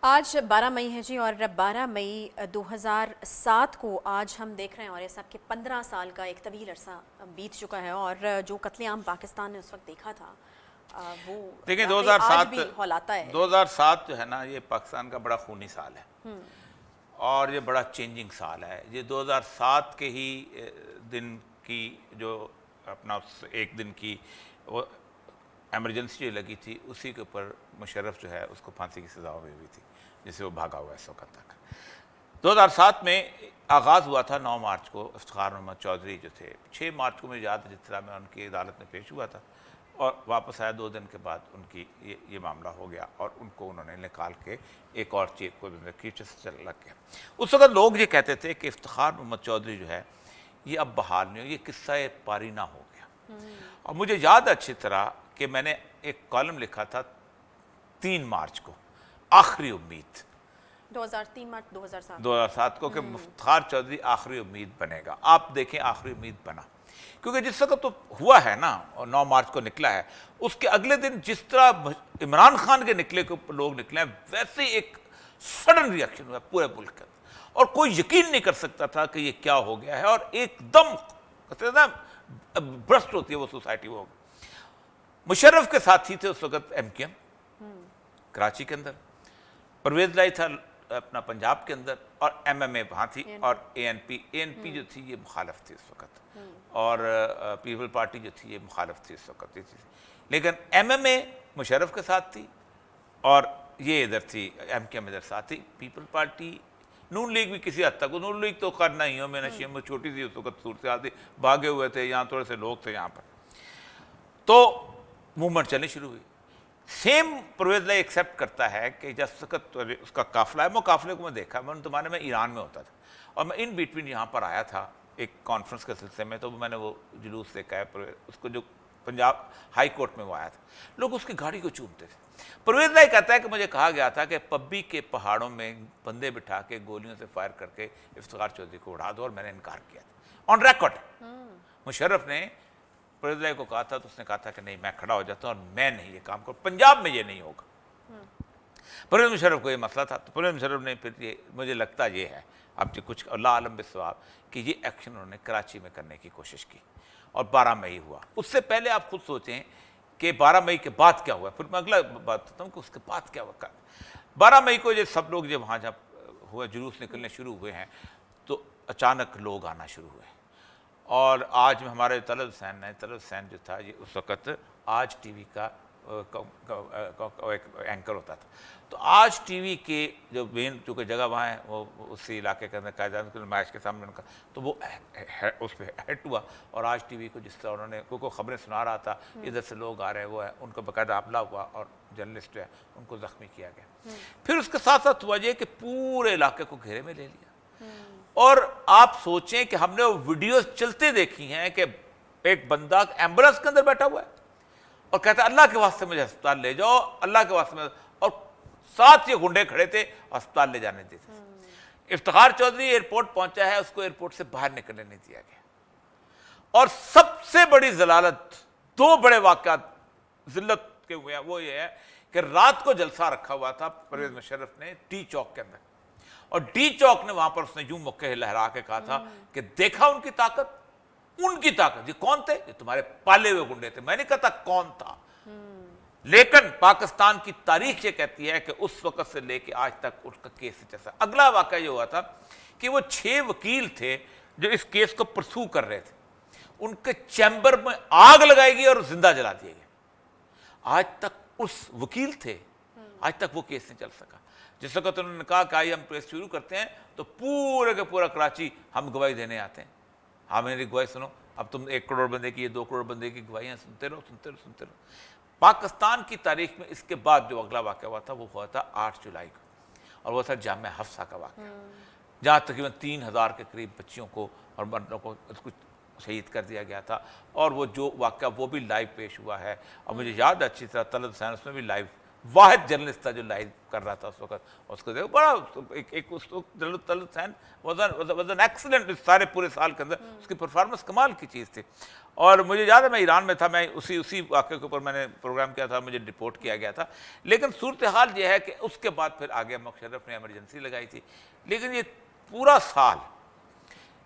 آج 12 مئی ہے جی، اور 12 مئی 2007 کو آج ہم دیکھ رہے ہیں، اور یہ سب کے 15 سال کا ایک طویل عرصہ بیت چکا ہے، اور جو قتل عام پاکستان نے اس وقت دیکھا تھا وہ دیکھیں واقعی آج بھی ہولاتا ہے۔ 2007 جو ہے نا، یہ پاکستان کا بڑا خونی سال ہے اور یہ بڑا چینجنگ سال ہے۔ یہ 2007 کے ہی دن کی جو اپنا ایک دن کی وہ ایمرجنسی جو لگی تھی، اسی کے اوپر مشرف جو ہے اس کو پھانسی کی سزا ہوئی ہوئی تھی، جس سے وہ بھاگا ہوا ہے اس وقت تک۔ 2007 میں آغاز ہوا تھا 9 مارچ کو۔ افتخار محمد چودھری جو تھے 6 مارچ کو، مجھے یاد ہے جس طرح میں ان کی عدالت میں پیش ہوا تھا، اور واپس آیا 2 دن کے بعد ان کی یہ معاملہ ہو گیا، اور ان کو انہوں نے نکال کے ایک اور چیک کو لگ گیا۔ اس وقت لوگ یہ کہتے تھے کہ افتخار محمد چودھری جو ہے یہ اب بحال نہیں ہو، یہ قصہ پاری نہ ہو گیا۔ اور مجھے یاد ہے اچھی طرح کہ میں نے ایک کالم لکھا تھا 3 مارچ کو، آخری امید، 2003 مارچ 2007 2007 کو، کہ افتخار چودھری آخری امید بنے گا۔ آپ دیکھیں آخری امید بنا، کیونکہ جس وقت تو ہوا ہے نا، اور 9 مارچ کو نکلا ہے، اس کے اگلے دن جس طرح عمران خان کے نکلے کو لوگ نکلے ہیں، ویسے ایک سڈن ریاکشن ہوا پورے ملک کا، اور کوئی یقین نہیں کر سکتا تھا کہ یہ کیا ہو گیا ہے، اور ایک دم برسٹ ہوتی ہے وہ سوسائٹی۔ وہ مشرف کے ساتھی تھے اس وقت ایم کیو ایم کراچی کے اندر، پرویز لائی تھا اپنا پنجاب کے اندر، اور ایم ایم اے وہاں تھی، اور اے این پی جو تھی یہ مخالف تھی اس وقت، اور پیپل پارٹی جو تھی یہ مخالف تھی اس وقت۔ لیکن ایم ایم اے مشرف کے ساتھ تھی، اور یہ ادھر تھی ایم کیو ایم ادھر ساتھ تھی۔ پیپل پارٹی، نون لیگ بھی کسی حد تک، نون لیگ تو خیر نہیں میں نشیوں میں چھوٹی سی اس وقت صورتحال تھی، بھاگے ہوئے تھے، یہاں تھوڑے سے لوگ تھے یہاں پر، تو موومنٹ چلنی شروع ہوئی۔ سیم پرویز لائی ایکسیپٹ کرتا ہے کہ جس وقت اس کا قافلہ ہے، وہ قافلے کو میں دیکھا، میں ان زمانے میں ایران میں ہوتا تھا، اور میں ان بیٹوین یہاں پر آیا تھا ایک کانفرنس کے سلسلے میں، تو میں نے وہ جلوس دیکھا ہے اس کو، جو پنجاب ہائی کورٹ میں وہ آیا تھا، لوگ اس کی گاڑی کو چومتے تھے۔ پرویز لائی کہتا ہے کہ مجھے کہا گیا تھا کہ پبی کے پہاڑوں میں بندے بٹھا کے گولیوں سے فائر کر کے افتخار چودھری کو اڑا دو، اور میں نے انکار کیا تھا آن ریکارڈ۔ مشرف نے پرویز لائی کو کہا تھا، تو اس نے کہا تھا کہ نہیں، میں کھڑا ہو جاتا ہوں، اور میں نہیں یہ کام کروں، پنجاب میں یہ نہیں ہوگا۔ پرویز مشرف کو یہ مسئلہ تھا، تو پرویز مشرف نے پھر یہ، مجھے لگتا یہ ہے اب جو کچھ اللہ عالم بالصواب، کہ یہ ایکشن انہوں نے کراچی میں کرنے کی کوشش کی، اور 12 مئی ہوا۔ اس سے پہلے آپ خود سوچیں کہ 12 مئی کے بعد کیا ہوا، پھر میں اگلا بات بتاتا ہوں کہ اس کے بعد کیا ہوا۔ 12 مئی کو یہ سب لوگ جب وہاں جب ہوا، جلوس نکلنے شروع ہوئے ہیں، تو اچانک لوگ آنا شروع ہوئے، اور آج میں ہمارے طلعت حسین ہے، طلعت حسین جو تھا یہ اس وقت آج ٹی وی کا ایک اینکر ہوتا تھا، تو آج ٹی وی کے جو مین چونکہ جگہ وہاں ہے، وہ اسی علاقے کے اندر قائدین کی نمائش کے سامنے ان کا، تو وہ اس پہ ہٹ ہوا، اور آج ٹی وی کو جس طرح انہوں نے کوئی خبریں سنا رہا تھا، ادھر سے لوگ آ رہے ہیں، وہ ہے ان کا باقاعدہ حملہ ہوا، اور جرنلسٹ ہے ان کو زخمی کیا گیا۔ پھر اس کے ساتھ ساتھ ہوا یہ کہ پورے علاقے کو گھیرے میں لے لیا، اور آپ سوچیں کہ ہم نے وہ ویڈیوز چلتے دیکھی ہیں کہ ایک بندہ ایمبولینس کے اندر بیٹھا ہوا ہے اور کہتا ہے اللہ کے واسطے مجھے ہسپتال لے جاؤ، اللہ کے واسطے میں، اور ساتھ یہ گنڈے کھڑے تھے ہسپتال لے جانے دیتے۔ افتخار چودھری ایئرپورٹ پہنچا ہے، اس کو ایئرپورٹ سے باہر نکلنے نہیں دیا گیا، اور سب سے بڑی ضلالت، 2 بڑے واقعات ذلت کے ہوئے ہیں، وہ یہ ہے کہ رات کو جلسہ رکھا ہوا تھا پرویز مشرف نے ٹی چوک کے اندر، اور ڈی چوک نے وہاں پر اس نے یوں مکہ لہرا کے کہا تھا کہ دیکھا ان کی طاقت، ان کی طاقت، یہ کون تھے؟ یہ تمہارے پالے ہوئے گنڈے تھے۔ میں نہیں کہتا کون تھا، لیکن پاکستان کی تاریخ یہ کہتی ہے کہ اس وقت سے لے کے آج تک اس کا کیس چلتا۔ اگلا واقعہ یہ ہوا تھا کہ وہ 6 وکیل تھے جو اس کیس کو پرسو کر رہے تھے، ان کے چیمبر میں آگ لگائی گئی اور زندہ جلا دیے گئے۔ آج تک اس وکیل تھے، آج تک وہ کیس نہیں چل سکا۔ جس وقت انہوں نے کہا کہ آئیے ہم کیس شروع کرتے ہیں، تو پورے کے پورا کراچی ہم گواہی دینے آتے ہیں، ہاں میری گواہی سنو، اب تم 1 کروڑ بندے کی، 2 کروڑ بندے کی گواہیاں سنتے رہو سنتے رہو سنتے رہو۔ پاکستان کی تاریخ میں اس کے بعد جو اگلا واقعہ ہوا تھا وہ ہوا تھا 8 جولائی کو، اور وہ تھا جامعہ حفصہ کا واقعہ، جہاں تقریباً 3000 کے قریب بچیوں کو اور مردوں کو شہید کر دیا گیا تھا، اور وہ جو واقعہ وہ بھی لائیو پیش ہوا ہے، اور مجھے یاد ہے اچھی طرح طلعت حسین اس میں بھی لائیو واحد جرنلسٹ تھا جو لائیو کر رہا تھا اس وقت. اس کو دیکھو بڑا ایک اس Talat Hussein was an excellent. سارے پورے سال کے اندر اس کی پرفارمنس کمال کی چیز تھی. اور مجھے یاد ہے میں ایران میں تھا, میں اسی واقعے کے اوپر میں نے پروگرام کیا تھا, مجھے رپورٹ کیا گیا تھا. لیکن صورتحال یہ ہے کہ اس کے بعد پھر آگے مشرف نے ایمرجنسی لگائی تھی. لیکن یہ پورا سال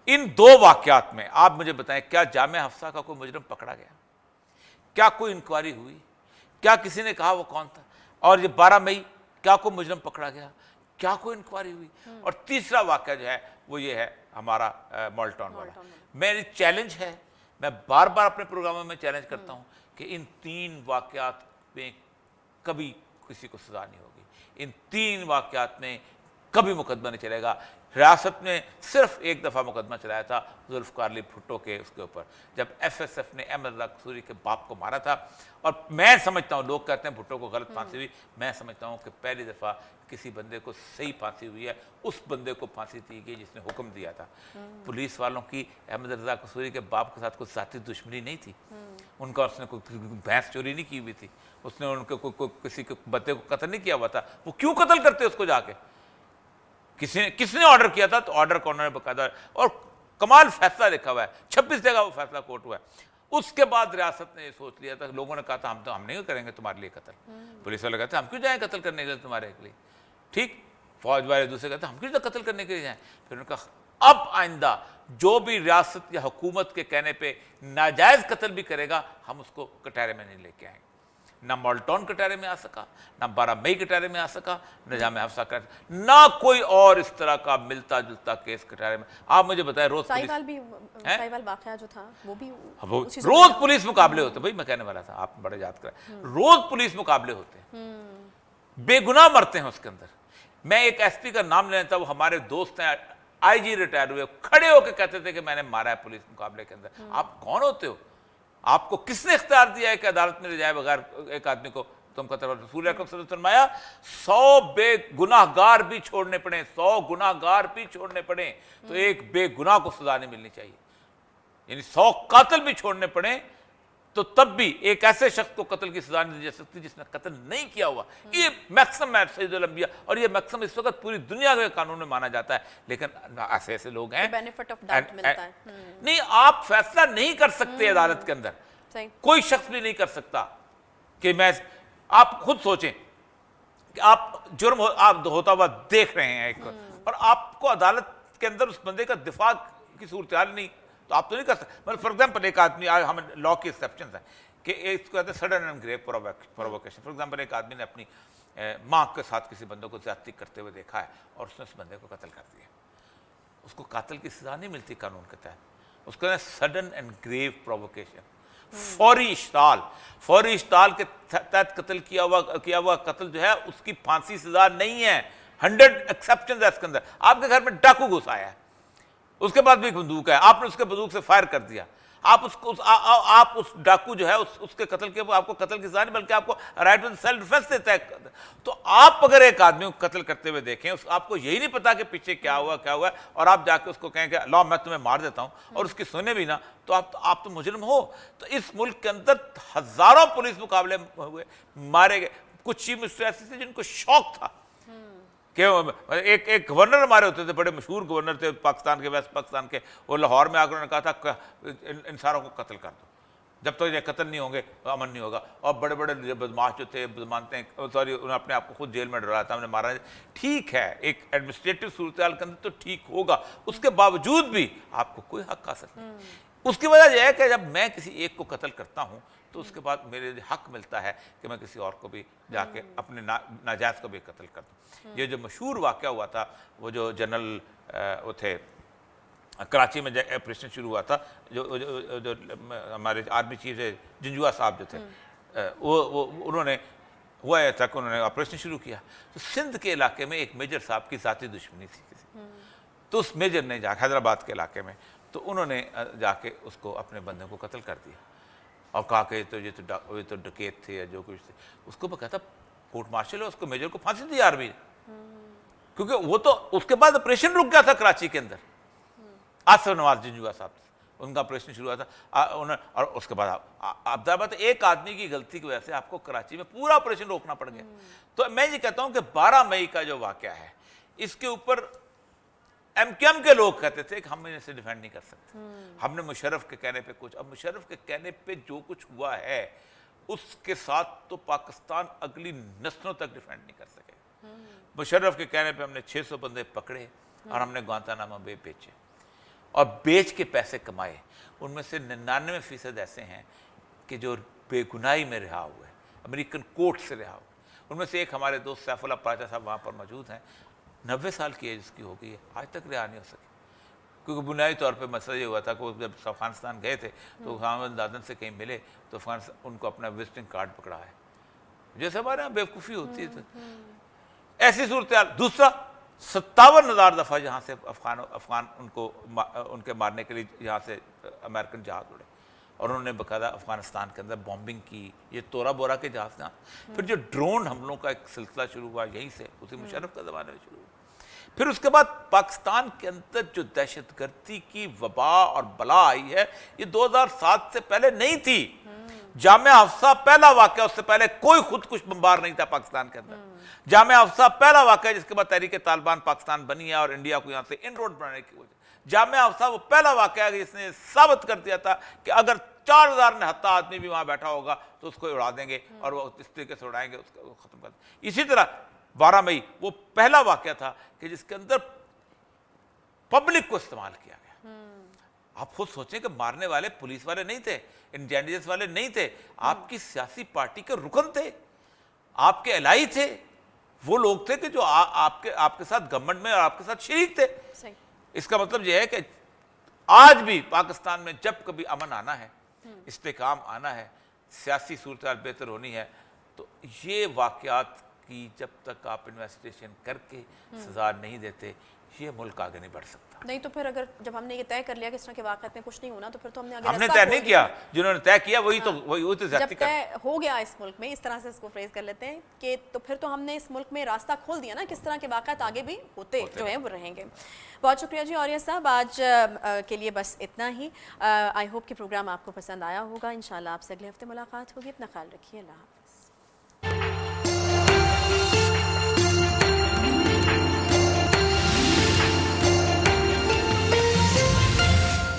ان 2 واقعات میں آپ مجھے بتائیں, کیا جامعہ حفصہ کا کوئی مجرم پکڑا گیا؟ کیا کوئی انکوائری ہوئی؟ کیا کسی نے کہا وہ کون تھا؟ اور یہ 12 مئی کیا کوئی مجرم پکڑا گیا؟ کیا کوئی انکوائری ہوئی؟ اور تیسرا واقعہ جو ہے وہ یہ ہے ہمارا مالٹون والا. میری چیلنج ہے, میں بار بار اپنے پروگراموں میں چیلنج کرتا ہوں کہ ان 3 واقعات میں کبھی کسی کو سزا نہیں ہوگی. ان 3 واقعات میں کبھی مقدمہ نہیں چلے گا. ریاست نے صرف ایک دفعہ مقدمہ چلایا تھا ذوالفقار علی بھٹو کے اس کے اوپر, جب ایف ایس ایف نے احمد اللہ قصوری کے باپ کو مارا تھا. اور میں سمجھتا ہوں, لوگ کہتے ہیں بھٹو کو غلط پھانسی ہوئی, میں سمجھتا ہوں کہ پہلی دفعہ کسی بندے کو صحیح پھانسی ہوئی ہے, اس بندے کو پھانسی دی گئی جس نے حکم دیا تھا. پولیس والوں کی احمد رضا قصوری کے باپ کے ساتھ کوئی ذاتی دشمنی نہیں تھی, ان کا اس نے کوئی بھینس چوری نہیں کی ہوئی تھی, اس نے ان کے کسی کے بندے کو قتل نہیں کیا ہوا تھا. وہ کیوں قتل کرتے اس کو جا کے؟ کس نے آرڈر کیا تھا؟ تو آرڈر کو انہوں نے باقاعدہ, اور کمال فیصلہ لکھا ہوا ہے, 26 جگہ وہ فیصلہ کوٹ ہوا ہے. اس کے بعد ریاست نے یہ سوچ لیا تھا, لوگوں نے کہا تھا ہم نہیں کریں گے تمہارے لیے قتل. پولیس والے کہتے ہیں ہم کیوں جائیں قتل کرنے کے لیے تمہارے لیے, ٹھیک. فوج والے دوسرے کہتے ہیں ہم کیوں قتل کرنے کے لیے جائیں. پھر انہوں نے کہا اب آئندہ جو بھی ریاست یا حکومت کے کہنے پہ ناجائز قتل بھی کرے گا, ہم اس کو کٹہرے میں نہیں لے کے آئیں گے. نہ مالٹون کٹہرے میں آ سکا, نہ 12 مئی کٹہرے میں آ سکا, نہ جامعہ حفصہ کا, نہ کوئی اور اس طرح کا ملتا جلتا کیس کٹہرے میں. آپ مجھے بتائیں, روز سائیوال واقعہ جو تھا وہ بھی روز پولیس مقابلے ہوتے. بھائی میں کہنے والا تھا, آپ بڑے یاد کریں, روز پولیس مقابلے ہوتے ہیں, بے گناہ مرتے ہیں اس کے اندر. میں ایک ایس پی کا نام لینا تھا, وہ ہمارے دوست ہیں, آئی جی ریٹائر ہوئے, کھڑے ہو کے کہتے تھے کہ میں نے مارا ہے پولیس مقابلے کے اندر. آپ کون ہوتے ہو؟ آپ کو کس نے اختیار دیا ہے کہ عدالت میں لے جائے بغیر ایک آدمی کو تم قتل؟ رسول اکرم صلی اللہ علیہ وسلم نے فرمایا 100 بے گناہ گار بھی چھوڑنے پڑیں, 100 گناہ گار بھی چھوڑنے پڑیں تو ایک بے گناہ کو سزا نہیں ملنی چاہیے. یعنی 100 قاتل بھی چھوڑنے پڑیں تو تب بھی ایک ایسے شخص کو قتل کی سزا نہیں دی جا سکتی جس نے قتل نہیں کیا ہوا. یہ میکسم ہے سید الانبیاء, اور یہ میکسم اس وقت پوری دنیا کے قانون میں مانا جاتا ہے. لیکن ایسے لوگ ہیں, بینیفٹ آف ڈاؤٹ ملتا ہے. نہیں, آپ فیصلہ نہیں کر سکتے عدالت کے اندر, کوئی شخص بھی نہیں کر سکتا کہ میں. آپ خود سوچیں کہ آپ جرم آپ ہوتا ہوا دیکھ رہے ہیں ایک, اور آپ کو عدالت کے اندر اس بندے کا دفاع کی صورتحال نہیں, تو آپ تو نہیں کر سکتے. مطلب فار ایگزامپل ایک آدمی, ہم لا کی ایکسیپشنز ہیں کہ اس کو کہتے ہیں sudden and grave provocation. For example ایک آدمی نے اپنی ماں کے ساتھ کسی بندے کو زیادتی کرتے ہوئے دیکھا ہے اور اس نے اس بندے کو قتل کر دیا. اس کو قاتل کی سزا نہیں ملتی قانون کے تحت, اس کو کہتے ہیں سڈن اینڈ گریو پرووکیشن, فوری اشتعال کے تحت قتل کیا ہوا قتل جو ہے اس کی پھانسی سزا نہیں ہے. 100 ایکسیپشنز ہے اس کے اندر. آپ کے گھر میں ڈاکو گھس آیا ہے, اس کے بعد بھی ایک بندوق ہے, آپ نے اس کے بندوق سے فائر کر دیا, آپ اس ڈاکو جو ہے اس کے قتل کے آپ کو قتل کی سزا نہیں بلکہ آپ کو رائٹ ٹو سیلف ڈیفینس دیتا ہے. تو آپ اگر ایک آدمی کو قتل کرتے ہوئے دیکھیں, آپ کو یہی نہیں پتا کہ پیچھے کیا ہوا اور آپ جا کے اس کو کہیں کہ لا میں تمہیں مار دیتا ہوں, اور اس کی سنے بھی نہ, تو آپ تو مجرم ہو. تو اس ملک کے اندر ہزاروں پولیس مقابلے ہوئے, مارے گئے. کچھ چیف منسٹر ایسے تھے جن کو شوق تھا کہ ایک گورنر ہمارے ہوتے تھے, بڑے مشہور گورنر تھے پاکستان کے, ویسٹ پاکستان کے, وہ لاہور میں آ کر انہوں نے کہا تھا ان ساروں کو قتل کر دو, جب تک یہ قتل نہیں ہوں گے تو امن نہیں ہوگا. اور بڑے بڑے بدماش جو تھے, مانتے ہیں سوری, انہوں نے اپنے آپ کو خود جیل میں ڈرایا تھا, ہم نے مارا. ٹھیک ہے, ایک ایڈمنسٹریٹو صورتحال کے اندر تو ٹھیک ہوگا, اس کے باوجود بھی آپ کو کوئی حق حاصل نہیں. اس کی وجہ یہ ہے کہ جب میں کسی ایک کو قتل کرتا ہوں تو اس کے بعد میرے حق ملتا ہے کہ میں کسی اور کو بھی جا کے اپنے ناجائز کو بھی قتل کر دوں. یہ جو مشہور واقعہ ہوا تھا, وہ جو جنرل وہ تھے کراچی میں آپریشن شروع ہوا تھا, جو ہمارے آرمی چیف جنجوا صاحب جو تھے, وہ انہوں نے ہوا ہے تک انہوں نے آپریشن شروع کیا. تو سندھ کے علاقے میں ایک میجر صاحب کی ذاتی دشمنی تھی کسی, تو اس میجر نے جا کے حیدرآباد کے علاقے میں, تو انہوں نے جا کے اس کو اپنے بندے کو قتل کر دیا اور کہا کہ یہ تو ڈکیت تھے یا جو کچھ تھے. اس کو کہتا کورٹ مارشل ہے, اس کو میجر کو پھانسی دی آرمی, کیونکہ وہ تو اس کے بعد آپریشن رک گیا تھا کراچی کے اندر. آصف نواز جنجوا صاحب ان کا آپریشن شروع ہوا تھا اور اس کے بعد اب بات ایک آدمی کی غلطی کی وجہ سے آپ کو کراچی میں پورا آپریشن روکنا پڑ گیا. تو میں یہ کہتا ہوں کہ 12 مئی کا جو واقعہ ہے اس کے اوپر ایم کیو ایم کے لوگ کہتے تھے کہ ہم اسے ڈیفینڈ نہیں کر سکتے. ہم نے مشرف کے کہنے پہ کچھ، اب مشرف کے کہنے پہ جو کچھ ہوا ہے اس کے ساتھ تو پاکستان اگلی نسلوں تک ڈیفینڈ نہیں کر سکے. مشرف کے کہنے پہ ہم نے 600 بندے پکڑے اور ہم نے گوانتانامو بے بیچے اور بیچ کے پیسے کمائے. ان میں سے 99% ایسے ہیں کہ جو بے گناہی میں رہا ہوئے، امریکن کورٹ سے رہا ہوئے. ان میں سے ایک ہمارے دوست سیف اللہ پراچا صاحب وہاں پر موجود ہیں، 90 سال کی ایج اس کی ہو گئی ہے، آج تک رہا نہیں ہو سکی. کیونکہ بنیادی طور پہ مسئلہ یہ ہوا تھا کہ وہ جب افغانستان گئے تھے تو خامد دادن سے کہیں ملے تو ان کو اپنا وزٹنگ کارڈ پکڑا ہے، جیسے ہمارے یہاں بیوقوفی ہوتی ہے. ایسی صورتحال. دوسرا 57,000 دفعہ جہاں سے افغان ان کے مارنے کے لیے یہاں سے امریکن جہاز اڑے اور انہوں نے باقاعدہ افغانستان کے اندر بامبنگ کی. یہ تورا بورا کے جہاز تھا. پھر جو ڈرون حملوں کا ایک سلسلہ شروع ہوا یہیں سے، اسی مشرف کا زمانے میں شروع ہوا. پھر اس کے بعد پاکستان کے اندر جو دہشت گردی کی وبا اور بلا آئی ہے یہ 2007 سے پہلے نہیں تھی. جامعہ حفصہ پہلا واقعہ، اس سے پہلے کوئی خودکش بمبار نہیں تھا پاکستان کے اندر. جامعہ حفصہ پہلا واقعہ جس کے بعد تحریک طالبان پاکستان بنی ہے اور انڈیا کو یہاں سے ان روڈ بنانے کی وجہ. جامعہ حفصہ وہ پہلا واقعہ ہے جس نے ثابت کر دیا تھا کہ اگر 4000 نہتہ آدمی بھی وہاں بیٹھا ہوگا تو اس کو اڑا دیں گے اور وہ اس طریقے سے اڑائیں گے، اس کو ختم کر دیں گے. اسی طرح 12 مئی وہ پہلا واقعہ تھا کہ جس کے اندر پبلک کو استعمال کیا گیا. آپ خود سوچیں کہ مارنے والے پولیس والے نہیں تھے، انٹیلیجنس والے نہیں تھے، آپ کی سیاسی پارٹی کے رکن تھے، آپ کے الائی تھے، وہ لوگ تھے کہ جو آپ کے ساتھ گورنمنٹ میں اور آپ کے ساتھ شریک تھے. اس کا مطلب یہ ہے کہ آج بھی پاکستان میں جب کبھی امن آنا ہے، استحکام آنا ہے، سیاسی صورتحال بہتر ہونی ہے، تو یہ واقعات کی جب تک آپ انویسٹیگیشن کر کے سزا نہیں دیتے یہ ملک آگے نہیں بڑھ سکتا. نہیں تو پھر اگر جب ہم نے یہ طے کر لیا کہ اس طرح کے واقعات میں کچھ نہیں ہونا تو پھر تو ہم نے ہم نے طے نہیں کیا، جنہوں نے طے کیا وہی تو جب طے ہو گیا اس ملک میں، اس طرح سے اس کو فریز کر لیتے ہیں کہ تو پھر تو ہم نے اس ملک میں راستہ کھول دیا نا کس طرح کے واقعات آگے بھی ہوتے جو ہیں وہ رہیں گے. بہت شکریہ جی عوریہ صاحب، آج کے لیے بس اتنا ہی. آئی ہوپ کہ پروگرام آپ کو پسند آیا ہوگا. انشاءاللہ آپ سے اگلے ہفتے ملاقات ہوگی. اپنا خیال رکھیے. اللہ حافظ.